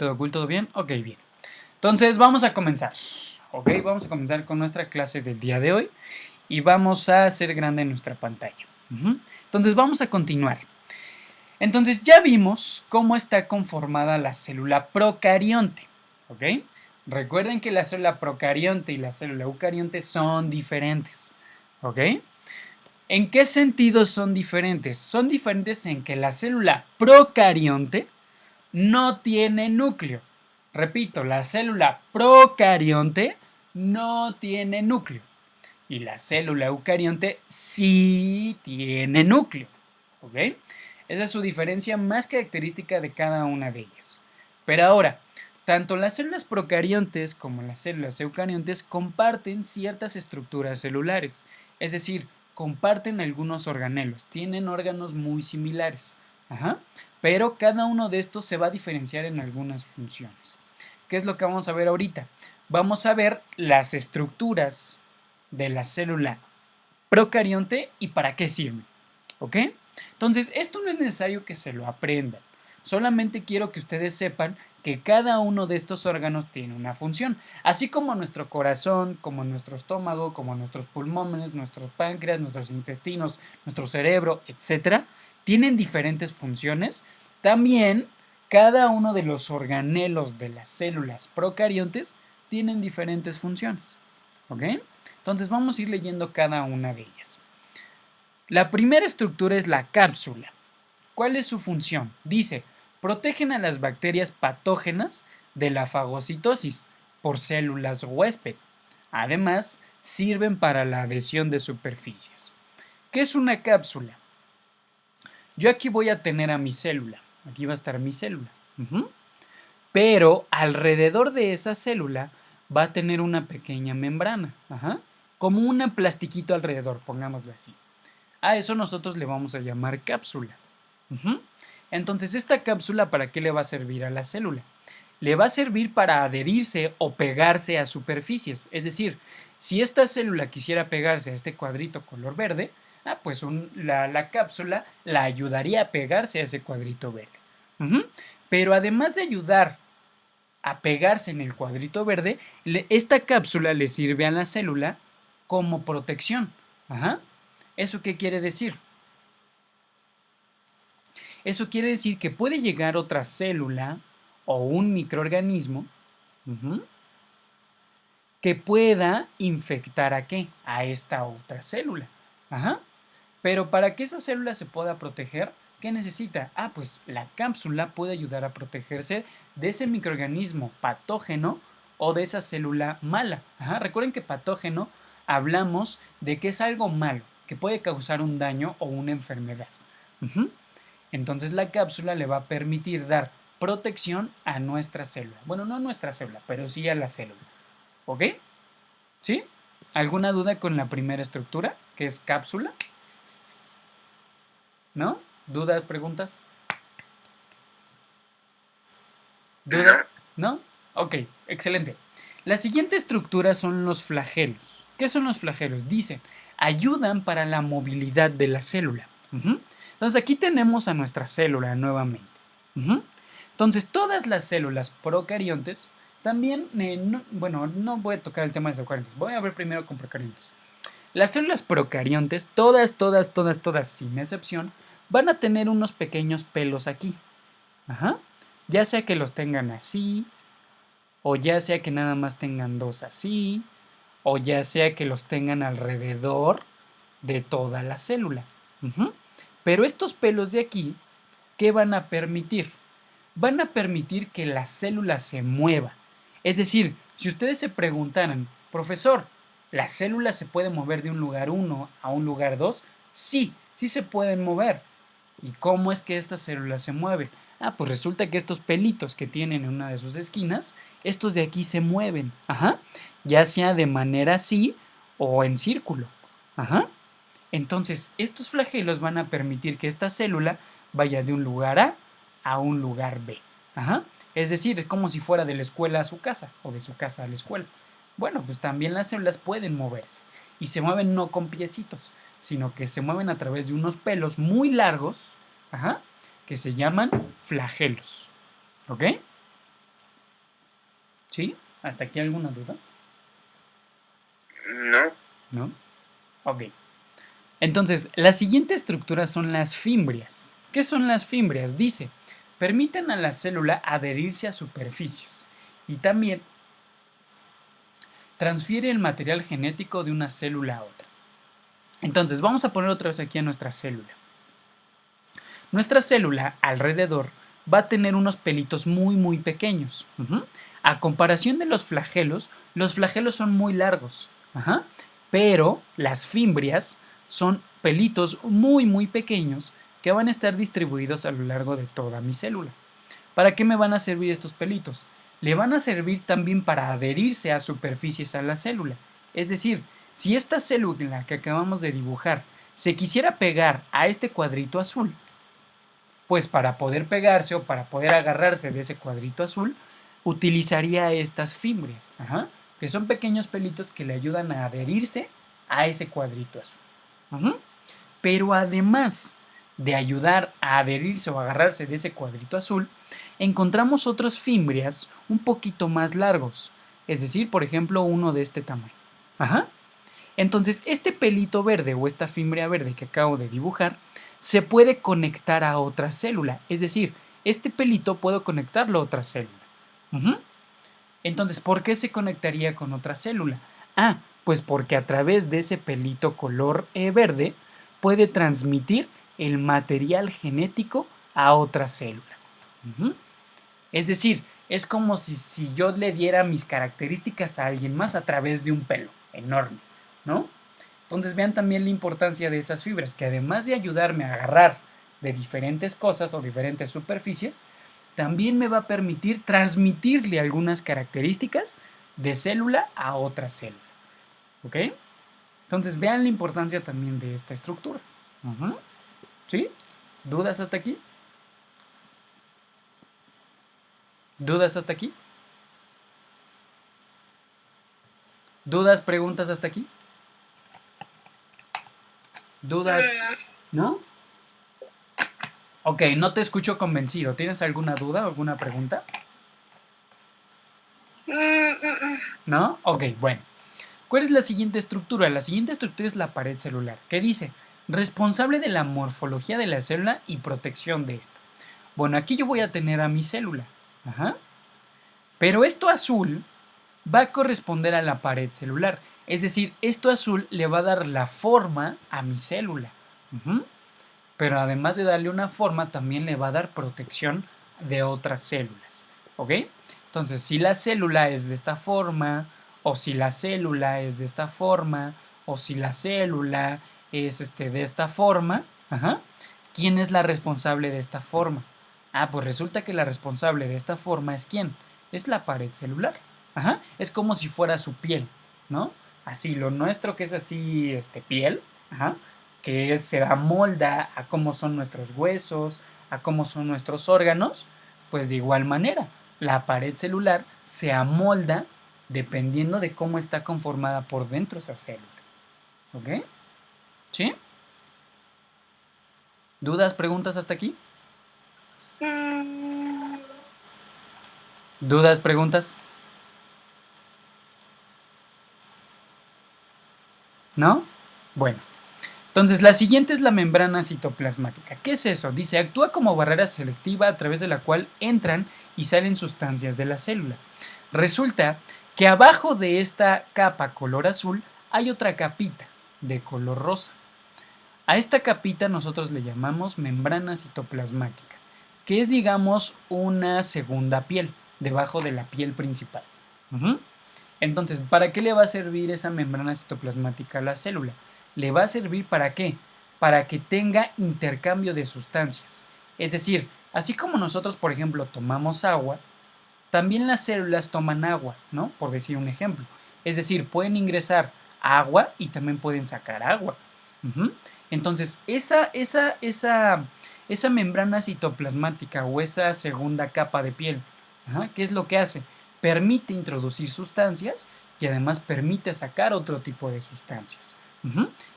¿Todo cool? ¿Todo bien? Ok, bien. Entonces vamos a comenzar. Ok, vamos a comenzar con nuestra clase del día de hoy y vamos a hacer grande nuestra pantalla. Entonces vamos a continuar. Entonces ya vimos cómo está conformada la célula procarionte. ¿Ok? Recuerden que la célula procarionte y la célula eucarionte son diferentes. ¿Ok? ¿En qué sentido son diferentes? Son diferentes en que la célula procarionte no tiene núcleo. Repito, la célula procarionte no tiene núcleo. Y la célula eucarionte sí tiene núcleo. ¿Ok? Esa es su diferencia más característica de cada una de ellas. Pero ahora, tanto las células procariontes como las células eucariontes comparten ciertas estructuras celulares. Es decir, comparten algunos organelos. Tienen órganos muy similares. Pero cada uno de estos se va a diferenciar en algunas funciones. ¿Qué es lo que vamos a ver ahorita? Vamos a ver las estructuras de la célula procarionte y para qué sirven. ¿Ok? Entonces, esto no es necesario que se lo aprendan. Solamente quiero que ustedes sepan que cada uno de estos órganos tiene una función. Así como nuestro corazón, como nuestro estómago, como nuestros pulmones, nuestros páncreas, nuestros intestinos, nuestro cerebro, etc., tienen diferentes funciones. También cada uno de los organelos de las células procariontes tienen diferentes funciones. ¿Ok? Entonces vamos a ir leyendo cada una de ellas. La primera estructura es la cápsula. ¿Cuál es su función? Dice, protegen a las bacterias patógenas de la fagocitosis por células huésped. Además, sirven para la adhesión de superficies. ¿Qué es una cápsula? Yo aquí voy a tener a mi célula. Aquí va a estar mi célula. Pero alrededor de esa célula va a tener una pequeña membrana. Como un plastiquito alrededor, pongámoslo así. A eso nosotros le vamos a llamar cápsula. Entonces, ¿esta cápsula para qué le va a servir a la célula? Le va a servir para adherirse o pegarse a superficies. Es decir, si esta célula quisiera pegarse a este cuadrito color verde, pues la cápsula la ayudaría a pegarse a ese cuadrito verde. Pero además de ayudar a pegarse en el cuadrito verde, esta cápsula le sirve a la célula como protección. ¿Eso qué quiere decir? Eso quiere decir que puede llegar otra célula o un microorganismo que pueda infectar ¿a qué? A esta otra célula. Pero para que esa célula se pueda proteger, ¿qué necesita? Pues la cápsula puede ayudar a protegerse de ese microorganismo patógeno o de esa célula mala. Recuerden que patógeno hablamos de que es algo malo, que puede causar un daño o una enfermedad. Entonces la cápsula le va a permitir dar protección a nuestra célula. Bueno, no a nuestra célula, pero sí a la célula. ¿Ok? ¿Sí? ¿Alguna duda con la primera estructura, que es cápsula? ¿No? ¿Dudas, preguntas? ¿Duda? ¿No? Ok, excelente. La siguiente estructura son los flagelos. ¿Qué son los flagelos? Dicen, ayudan para la movilidad de la célula. Entonces aquí tenemos a nuestra célula nuevamente. Entonces todas las células procariontes también, no voy a tocar el tema de los eucariontes, voy a ver primero con procariontes. Las células procariontes, todas, sin excepción, van a tener unos pequeños pelos aquí. Ya sea que los tengan así, o ya sea que nada más tengan dos así, o ya sea que los tengan alrededor de toda la célula. Pero estos pelos de aquí, ¿qué van a permitir? Van a permitir que la célula se mueva. Es decir, si ustedes se preguntaran, profesor, ¿la célula se puede mover de un lugar 1 a un lugar 2? Sí, sí se pueden mover. ¿Y cómo es que esta célula se mueve? Pues resulta que estos pelitos que tienen en una de sus esquinas, estos de aquí se mueven. Ya sea de manera así o en círculo. Entonces, estos flagelos van a permitir que esta célula vaya de un lugar a un lugar B. Es decir, es como si fuera de la escuela a su casa o de su casa a la escuela. Bueno, pues también las células pueden moverse y se mueven no con piecitos, sino que se mueven a través de unos pelos muy largos, que se llaman flagelos. ¿Ok? ¿Sí? ¿Hasta aquí alguna duda? No. ¿No? Ok. Entonces, la siguiente estructura son las fimbrias. ¿Qué son las fimbrias? Dice, permiten a la célula adherirse a superficies y también transfiere el material genético de una célula a otra. Entonces, vamos a poner otra vez aquí a nuestra célula. Nuestra célula alrededor va a tener unos pelitos muy pequeños. A comparación de los flagelos son muy largos. Pero las fimbrias son pelitos muy pequeños que van a estar distribuidos a lo largo de toda mi célula. ¿Para qué me van a servir estos pelitos? Le van a servir también para adherirse a superficies a la célula. Es decir, si esta célula que acabamos de dibujar se quisiera pegar a este cuadrito azul, pues para poder pegarse o para poder agarrarse de ese cuadrito azul, utilizaría estas fimbrias, que son pequeños pelitos que le ayudan a adherirse a ese cuadrito azul. Pero además de ayudar a adherirse o agarrarse de ese cuadrito azul, encontramos otras fimbrias un poquito más largos, es decir, por ejemplo, uno de este tamaño. Entonces, este pelito verde o esta fimbria verde que acabo de dibujar se puede conectar a otra célula, es decir, este pelito puedo conectarlo a otra célula. Entonces, ¿por qué se conectaría con otra célula? Pues porque a través de ese pelito color verde puede transmitir el material genético a otra célula. Es decir, es como si yo le diera mis características a alguien más a través de un pelo enorme, ¿no? Entonces vean también la importancia de esas fibras, que además de ayudarme a agarrar de diferentes cosas o diferentes superficies, también me va a permitir transmitirle algunas características de célula a otra célula. ¿Ok? Entonces vean la importancia también de esta estructura. ¿Sí? ¿Dudas hasta aquí? ¿Dudas hasta aquí? ¿Dudas, preguntas hasta aquí? ¿Dudas? ¿No? Ok, no te escucho convencido. ¿Tienes alguna duda o alguna pregunta? ¿No? Ok, bueno. ¿Cuál es la siguiente estructura? La siguiente estructura es la pared celular, que dice, responsable de la morfología de la célula y protección de esta. Bueno, aquí yo voy a tener a mi célula. Pero esto azul va a corresponder a la pared celular. Es decir, esto azul le va a dar la forma a mi célula. Pero además de darle una forma, también le va a dar protección de otras células. ¿Ok? Entonces, si la célula es de esta forma, o si la célula es de esta forma, o si la célula es de esta forma, ¿quién es la responsable de esta forma? Pues resulta que la responsable de esta forma es ¿quién? Es la pared celular. Es como si fuera su piel, ¿no? Así, lo nuestro que es así, piel, que se amolda a cómo son nuestros huesos, a cómo son nuestros órganos, pues de igual manera, la pared celular se amolda dependiendo de cómo está conformada por dentro esa célula. ¿Ok? ¿Sí? ¿Dudas, preguntas hasta aquí? ¿Dudas, preguntas? ¿No? Bueno. Entonces, la siguiente es la membrana citoplasmática. ¿Qué es eso? Dice, actúa como barrera selectiva a través de la cual entran y salen sustancias de la célula. Resulta que abajo de esta capa color azul hay otra capita de color rosa. A esta capita nosotros le llamamos membrana citoplasmática, que es, digamos, una segunda piel debajo de la piel principal. Entonces, ¿para qué le va a servir esa membrana citoplasmática a la célula? ¿Le va a servir para qué? Para que tenga intercambio de sustancias. Es decir, así como nosotros, por ejemplo, tomamos agua, también las células toman agua, ¿no? Por decir un ejemplo. Es decir, pueden ingresar agua y también pueden sacar agua. Entonces, esa membrana citoplasmática o esa segunda capa de piel, ¿qué es lo que hace? Permite introducir sustancias y además permite sacar otro tipo de sustancias.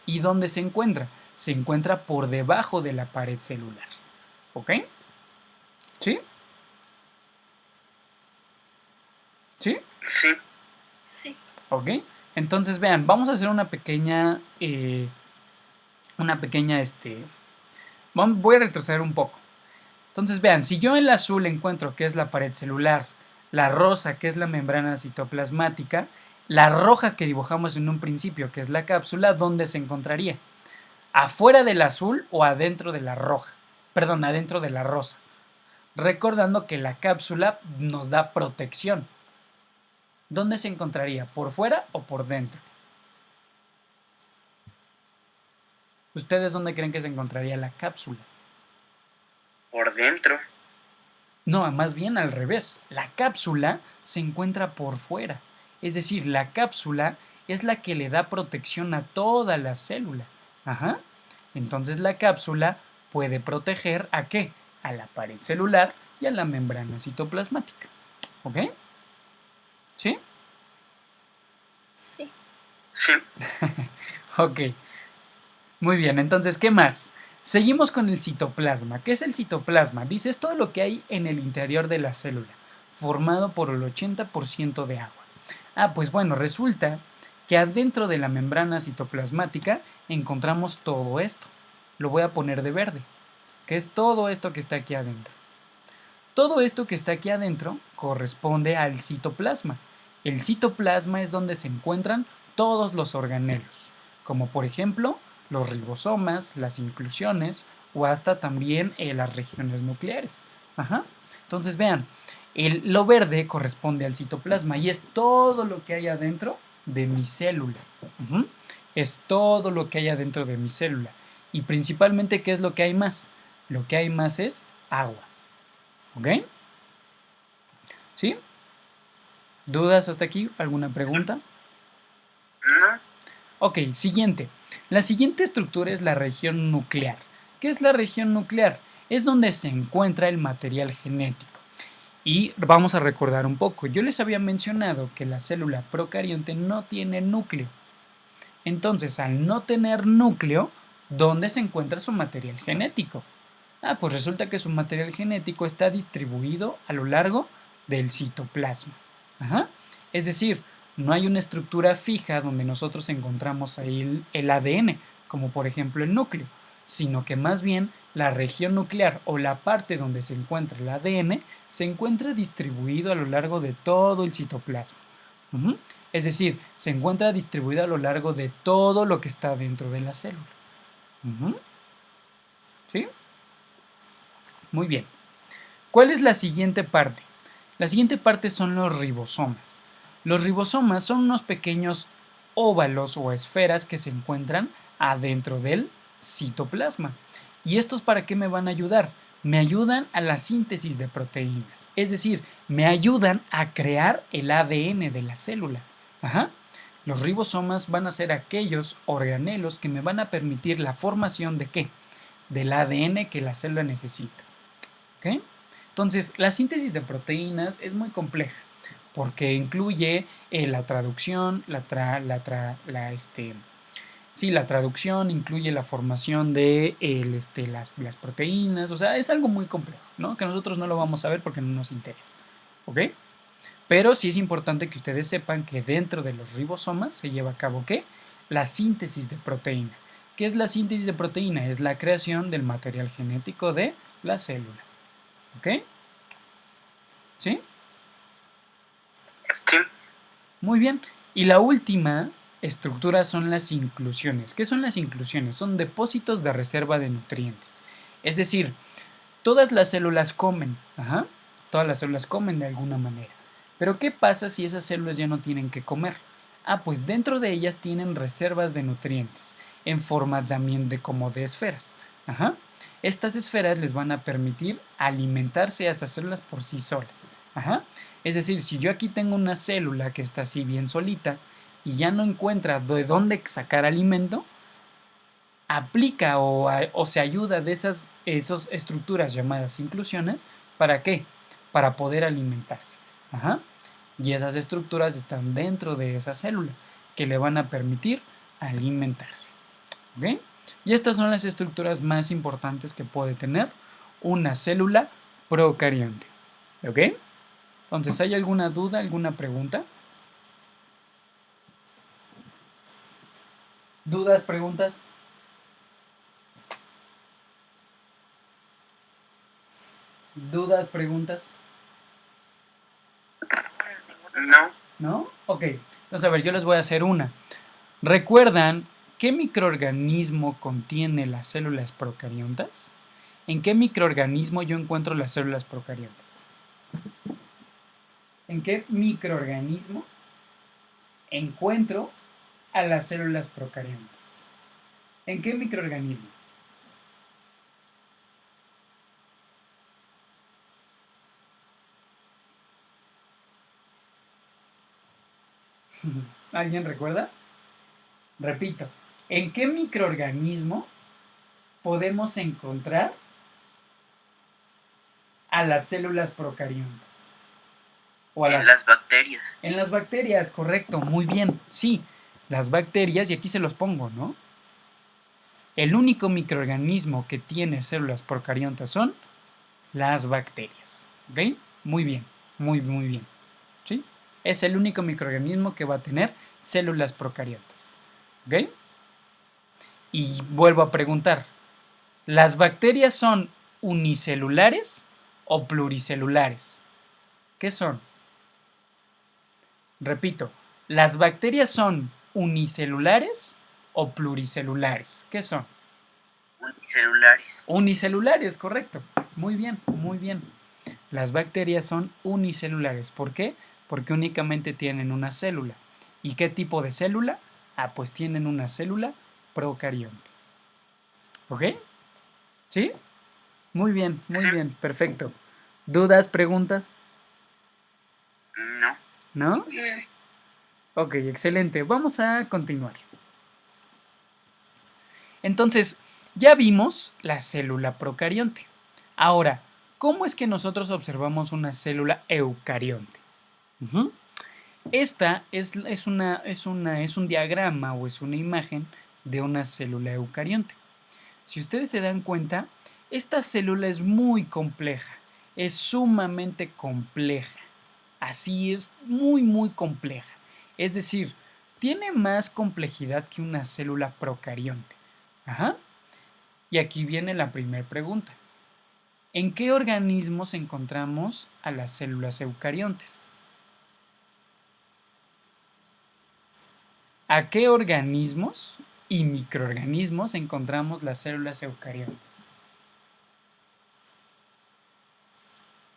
¿Y dónde se encuentra? Se encuentra por debajo de la pared celular. ¿Ok? ¿Sí? ¿Sí? Sí. Sí. Ok. Entonces, vean, vamos a hacer una pequeña, voy a retroceder un poco. Entonces, vean, si yo el azul encuentro que es la pared celular, la rosa que es la membrana citoplasmática, la roja que dibujamos en un principio, que es la cápsula, ¿dónde se encontraría? ¿Afuera del azul o adentro de la roja? Perdón, adentro de la rosa. Recordando que la cápsula nos da protección. ¿Dónde se encontraría? ¿Por fuera o por dentro? ¿Ustedes dónde creen que se encontraría la cápsula? Por dentro. No, más bien al revés. La cápsula se encuentra por fuera. Es decir, la cápsula es la que le da protección a toda la célula. Ajá. Entonces la cápsula puede proteger ¿a qué? A la pared celular y a la membrana citoplasmática. ¿Ok? ¿Sí? Sí. Sí. Ok. Muy bien, entonces, ¿qué más? Seguimos con el citoplasma. ¿Qué es el citoplasma? Dice, es todo lo que hay en el interior de la célula, formado por el 80% de agua. Ah, pues bueno, resulta que adentro de la membrana citoplasmática encontramos todo esto. Lo voy a poner de verde, que es todo esto que está aquí adentro. Todo esto que está aquí adentro corresponde al citoplasma. El citoplasma es donde se encuentran todos los organelos, como por ejemplo los ribosomas, las inclusiones o hasta también las regiones nucleares. Ajá. Entonces vean, lo verde corresponde al citoplasma y es todo lo que hay adentro de mi célula. Ujú. Es todo lo que hay adentro de mi célula. Y principalmente, ¿qué es lo que hay más? Lo que hay más es agua. ¿Ok? ¿Sí? ¿Dudas hasta aquí? ¿Alguna pregunta? No. Ok, siguiente. La siguiente estructura es la región nuclear. ¿Qué es la región nuclear? Es donde se encuentra el material genético. Y vamos a recordar un poco. Yo les había mencionado que la célula procarionte no tiene núcleo. Entonces, al no tener núcleo, ¿dónde se encuentra su material genético? Ah, pues resulta que su material genético está distribuido a lo largo del citoplasma. Ajá. Es decir, no hay una estructura fija donde nosotros encontramos ahí el ADN, como por ejemplo el núcleo, sino que más bien la región nuclear o la parte donde se encuentra el ADN se encuentra distribuido a lo largo de todo el citoplasma. Ujú. Es decir, se encuentra distribuido a lo largo de todo lo que está dentro de la célula. Ujú. ¿Sí? Muy bien. ¿Cuál es la siguiente parte? La siguiente parte son los ribosomas. Los ribosomas son unos pequeños óvalos o esferas que se encuentran adentro del citoplasma. ¿Y estos para qué me van a ayudar? Me ayudan a la síntesis de proteínas. Es decir, me ayudan a crear el ADN de la célula. Ajá. Los ribosomas van a ser aquellos organelos que me van a permitir la formación de ¿qué? Del ADN que la célula necesita. ¿Ok? Entonces, la síntesis de proteínas es muy compleja porque incluye la traducción, la traducción, incluye la formación de las proteínas, o sea, es algo muy complejo, ¿no? Que nosotros no lo vamos a ver porque no nos interesa, ¿ok? Pero sí es importante que ustedes sepan que dentro de los ribosomas se lleva a cabo, ¿qué? La síntesis de proteína. ¿Qué es la síntesis de proteína? Es la creación del material genético de la célula. ¿Ok? ¿Sí? Sí. Muy bien. Y la última estructura son las inclusiones. ¿Qué son las inclusiones? Son depósitos de reserva de nutrientes. Es decir, todas las células comen. Ajá. Todas las células comen de alguna manera. Pero ¿qué pasa si esas células ya no tienen que comer? Ah, pues dentro de ellas tienen reservas de nutrientes en forma también de como de esferas. Ajá. Estas esferas les van a permitir alimentarse a esas células por sí solas. Ajá. Es decir, si yo aquí tengo una célula que está así bien solita y ya no encuentra de dónde sacar alimento, aplica o se ayuda de esas estructuras llamadas inclusiones. ¿Para qué? Para poder alimentarse. Ajá. Y esas estructuras están dentro de esa célula que le van a permitir alimentarse. ¿Ok? Y estas son las estructuras más importantes que puede tener una célula procarionte. ¿Ok? Entonces, ¿hay alguna duda, alguna pregunta? ¿Dudas, preguntas? ¿Dudas, preguntas? No. ¿No? Ok. Entonces, a ver, yo les voy a hacer una. ¿Recuerdan qué microorganismo contiene las células procariontas? ¿En qué microorganismo yo encuentro las células procariontas? ¿En qué microorganismo encuentro a las células procariontas? ¿En qué microorganismo? ¿Alguien recuerda? Repito, ¿en qué microorganismo podemos encontrar a las células procariontas? O a En las bacterias. En las bacterias, correcto, muy bien, sí, las bacterias, y aquí se los pongo, ¿no? El único microorganismo que tiene células procariontas son las bacterias, ¿ok? Muy bien, muy bien, ¿sí? Es el único microorganismo que va a tener células procariontas, ¿ok? Y vuelvo a preguntar, ¿las bacterias son unicelulares o pluricelulares? ¿Qué son? Repito, ¿las bacterias son unicelulares o pluricelulares? ¿Qué son? Unicelulares. Unicelulares, correcto. Muy bien, muy bien. Las bacterias son unicelulares. ¿Por qué? Porque únicamente tienen una célula. ¿Y qué tipo de célula? Ah, pues tienen una célula procarionte. ¿Ok? ¿Sí? Muy Sí. bien, perfecto. ¿Dudas, preguntas? No. ¿No? Ok, excelente. Vamos a continuar. Entonces, ya vimos la célula procarionte. Ahora, ¿cómo es que nosotros observamos una célula eucarionte? Esta es un diagrama o es una imagen de una célula eucarionte. Si ustedes se dan cuenta, esta célula es muy compleja, es sumamente compleja. Así es, muy compleja. Es decir, tiene más complejidad que una célula procarionte. Ajá. Y aquí viene la primera pregunta. ¿En qué organismos encontramos a las células eucariontes? ¿A qué organismos y microorganismos encontramos las células eucariontes?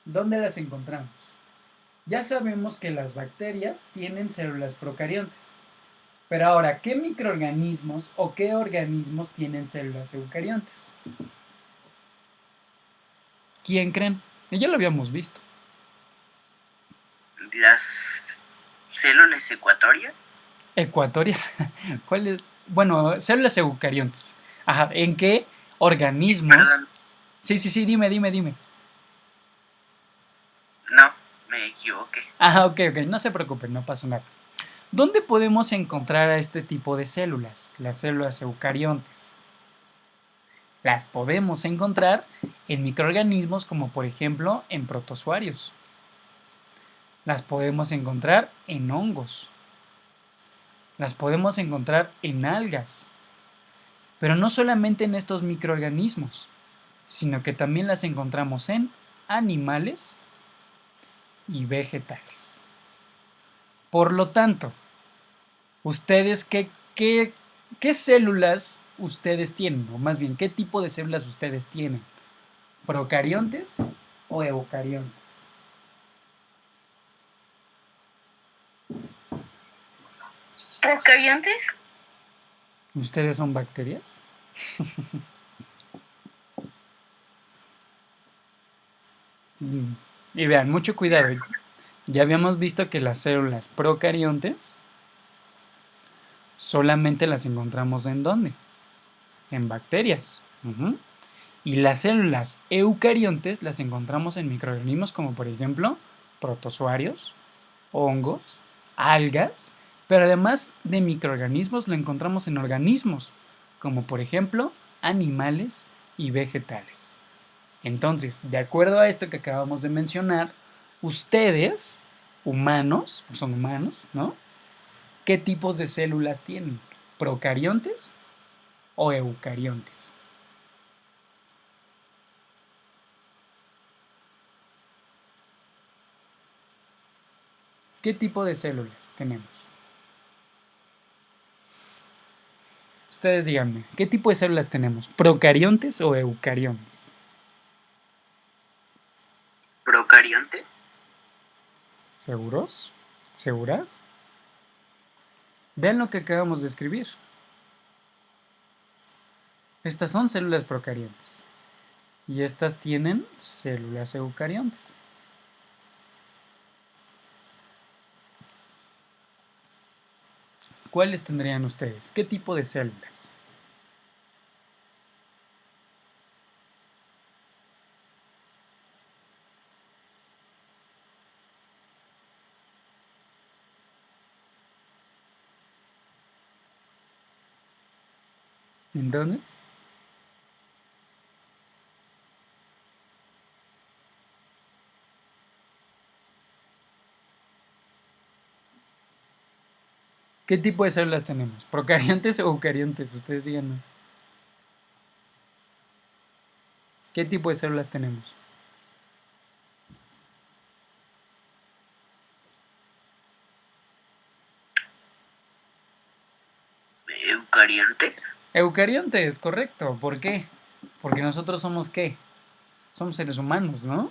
¿Dónde las encontramos? Ya sabemos que las bacterias tienen células procariontes. Pero ahora, ¿qué microorganismos o qué organismos tienen células eucariontes? ¿Quién creen? Ya lo habíamos visto. Las células ecuatorias. ¿Ecuatorias? ¿Cuáles? Bueno, células eucariontes. Ajá, ¿en qué organismos? Perdón. Sí, dime. No, me equivoqué. Ajá, ok, no se preocupen, no pasa nada. ¿Dónde podemos encontrar a este tipo de células? Las células eucariontes. Las podemos encontrar en microorganismos como por ejemplo en protozoarios. Las podemos encontrar en hongos. Las podemos encontrar en algas. Pero no solamente en estos microorganismos, sino que también las encontramos en animales y vegetales. Por lo tanto, ustedes qué células ustedes tienen, o más bien, ¿qué tipo de células ustedes tienen? ¿Procariontes o eucariontes? ¿Procariontes? ¿Ustedes son bacterias? Y vean, mucho cuidado. Ya habíamos visto que las células procariontes solamente las encontramos ¿en dónde? En bacterias. Y las células eucariontes las encontramos en microorganismos como por ejemplo protozoarios, hongos, algas, pero además de microorganismos lo encontramos en organismos como por ejemplo animales y vegetales. Entonces, de acuerdo a esto que acabamos de mencionar, Ustedes, humanos, son humanos, ¿no? ¿Qué tipos de células tienen? ¿Procariontes o eucariontes? ¿Qué tipo de células tenemos? Ustedes díganme, ¿qué tipo de células tenemos? ¿Procariontes o eucariontes? Procarionte. ¿Seguros? ¿Seguras? Vean lo que acabamos de escribir. Estas son células procariontes. Y estas tienen células eucariontes. ¿Cuáles tendrían ustedes? ¿Qué tipo de células? Entonces, ¿qué tipo de células tenemos? ¿Procariontes o eucariontes? Ustedes díganme. ¿Qué tipo de células tenemos? Eucariontes. Eucariontes, correcto. ¿Por qué? Porque nosotros somos ¿qué? Somos seres humanos, ¿no?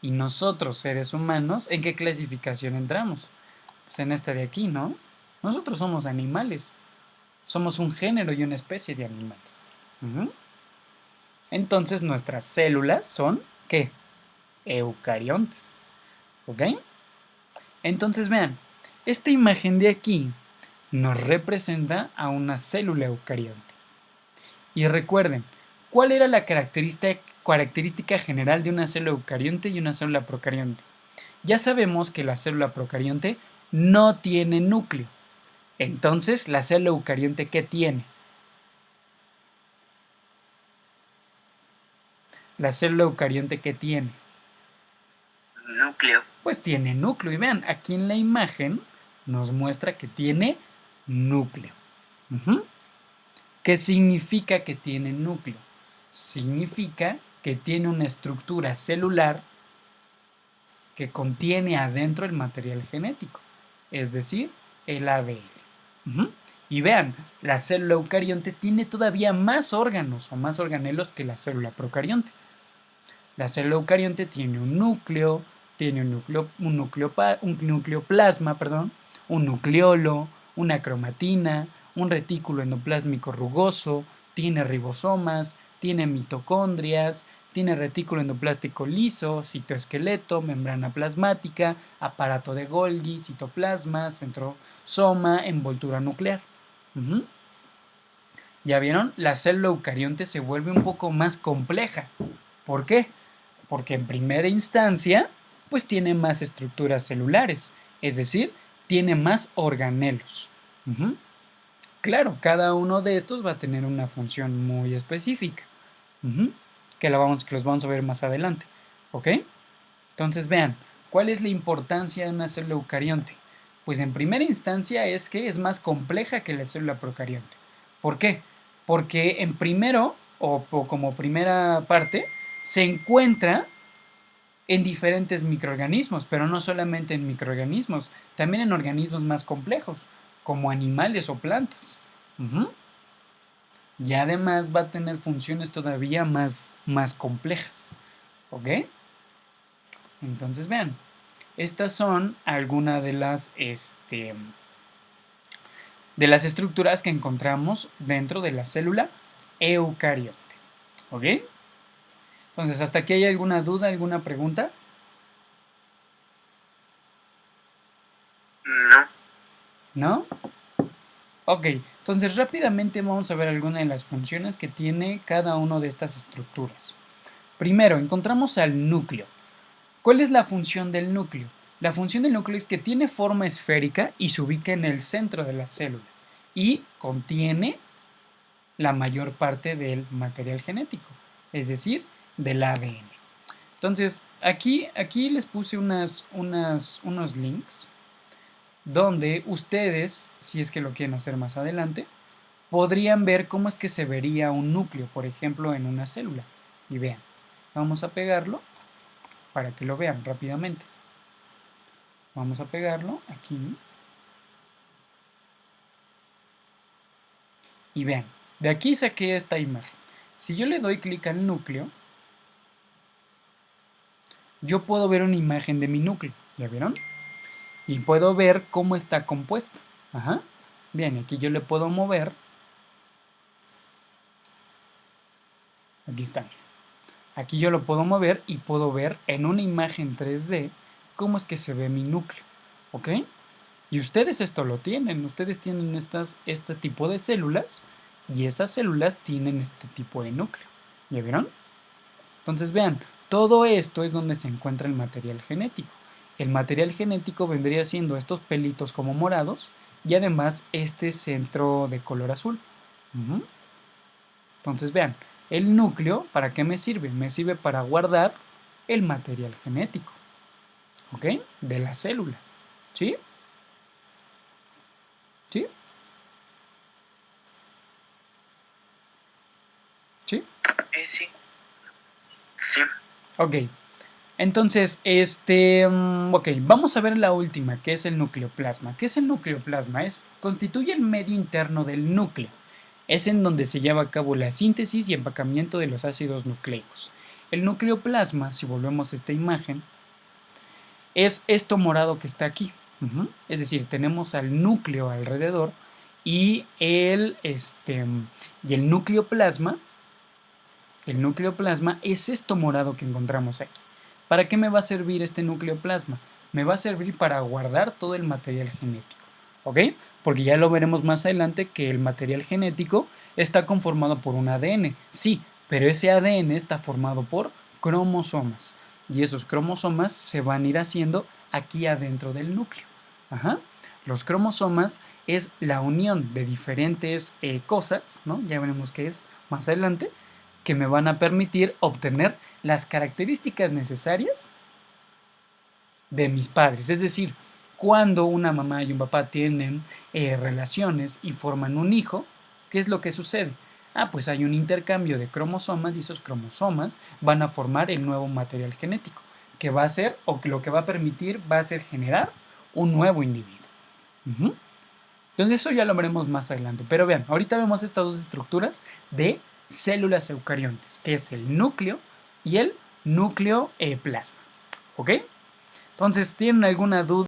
Y nosotros, seres humanos, ¿en qué clasificación entramos? Pues en esta de aquí, ¿no? Nosotros somos animales. Somos un género y una especie de animales. Ujú. Entonces nuestras células son ¿qué? Eucariontes. ¿Ok? Entonces vean, esta imagen de aquí nos representa a una célula eucarionte. Y recuerden, ¿cuál era la característica general de una célula eucarionte y una célula procarionte? Ya sabemos que la célula procarionte no tiene núcleo. Entonces, ¿la célula eucarionte qué tiene? ¿La célula eucarionte qué tiene? Núcleo. Pues tiene núcleo. Y vean, aquí en la imagen nos muestra que tiene núcleo. ¿Qué significa que tiene núcleo? Significa que tiene una estructura celular que contiene adentro el material genético, es decir, el ADN. Y vean, la célula eucarionte tiene todavía más órganos o más organelos que la célula procarionte. La célula eucarionte tiene un núcleo, tiene un nucleoplasma, un nucleolo, una cromatina, un retículo endoplásmico rugoso, tiene ribosomas, tiene mitocondrias, tiene retículo endoplástico liso, citoesqueleto, membrana plasmática, aparato de Golgi, citoplasma, centrosoma, envoltura nuclear. ¿Ya vieron? La célula eucarionte se vuelve un poco más compleja. ¿Por qué? Porque en primera instancia, pues tiene más estructuras celulares, es decir, tiene más organelos. Claro, cada uno de estos va a tener una función muy específica, que los vamos a ver más adelante. ¿Ok? Entonces vean, ¿cuál es la importancia de una célula eucarionte? Pues en primera instancia es que es más compleja que la célula procarionte. ¿Por qué? Porque en primero, o como primera parte, se encuentra en diferentes microorganismos, pero no solamente en microorganismos, también en organismos más complejos, como animales o plantas. Y además va a tener funciones todavía más complejas. ¿Ok? Entonces vean, estas son algunas de las estructuras que encontramos dentro de la célula eucarionte. ¿Ok? Entonces, ¿hasta aquí hay alguna duda, alguna pregunta? No. ¿No? Ok, entonces rápidamente vamos a ver algunas de las funciones que tiene cada una de estas estructuras. Primero, encontramos al núcleo. ¿Cuál es la función del núcleo? La función del núcleo es que tiene forma esférica y se ubica en el centro de la célula y contiene la mayor parte del material genético, es decir, del ADN. Entonces, aquí les puse unos links donde ustedes, si es que lo quieren hacer más adelante, podrían ver cómo es que se vería un núcleo, por ejemplo, en una célula. Y vean, vamos a pegarlo para que lo vean rápidamente. Vamos a pegarlo aquí. Y vean, de aquí saqué esta imagen. Si yo le doy clic al núcleo, yo puedo ver una imagen de mi núcleo. ¿Ya vieron? Y puedo ver cómo está compuesta. Ajá. Bien, aquí yo le puedo mover. Aquí está. Aquí yo lo puedo mover y puedo ver en una imagen 3D cómo es que se ve mi núcleo. ¿Ok? Y ustedes esto lo tienen. Ustedes tienen este tipo de células y esas células tienen este tipo de núcleo. ¿Ya vieron? Entonces vean, todo esto es donde se encuentra el material genético. El material genético vendría siendo estos pelitos como morados y además este centro de color azul. Entonces vean, el núcleo, ¿para qué me sirve? Me sirve para guardar el material genético, ¿ok? De la célula, ¿sí? ¿Sí? ¿Sí? Sí. Sí. Ok. Entonces, ok, vamos a ver la última, que es el nucleoplasma. ¿Qué es el nucleoplasma? Constituye el medio interno del núcleo. Es en donde se lleva a cabo la síntesis y empacamiento de los ácidos nucleicos. El nucleoplasma, si volvemos a esta imagen, es esto morado que está aquí. Es decir, tenemos al núcleo alrededor y el nucleoplasma. El nucleoplasma es esto morado que encontramos aquí. ¿Para qué me va a servir este nucleoplasma? Me va a servir para guardar todo el material genético, ¿ok? Porque ya lo veremos más adelante que el material genético está conformado por un ADN, sí, pero ese ADN está formado por cromosomas y esos cromosomas se van a ir haciendo aquí adentro del núcleo. Ajá. Los cromosomas es la unión de diferentes cosas, ¿no? Ya veremos qué es más adelante, que me van a permitir obtener las características necesarias de mis padres. Es decir, cuando una mamá y un papá tienen relaciones y forman un hijo, ¿qué es lo que sucede? Pues hay un intercambio de cromosomas y esos cromosomas van a formar el nuevo material genético, que va a ser, o que lo que va a permitir va a ser generar un nuevo individuo. Entonces eso ya lo veremos más adelante. Pero vean, ahorita vemos estas dos estructuras de células eucariontes, que es el núcleo y el núcleo plasma. ¿Ok? Entonces, ¿tienen alguna duda?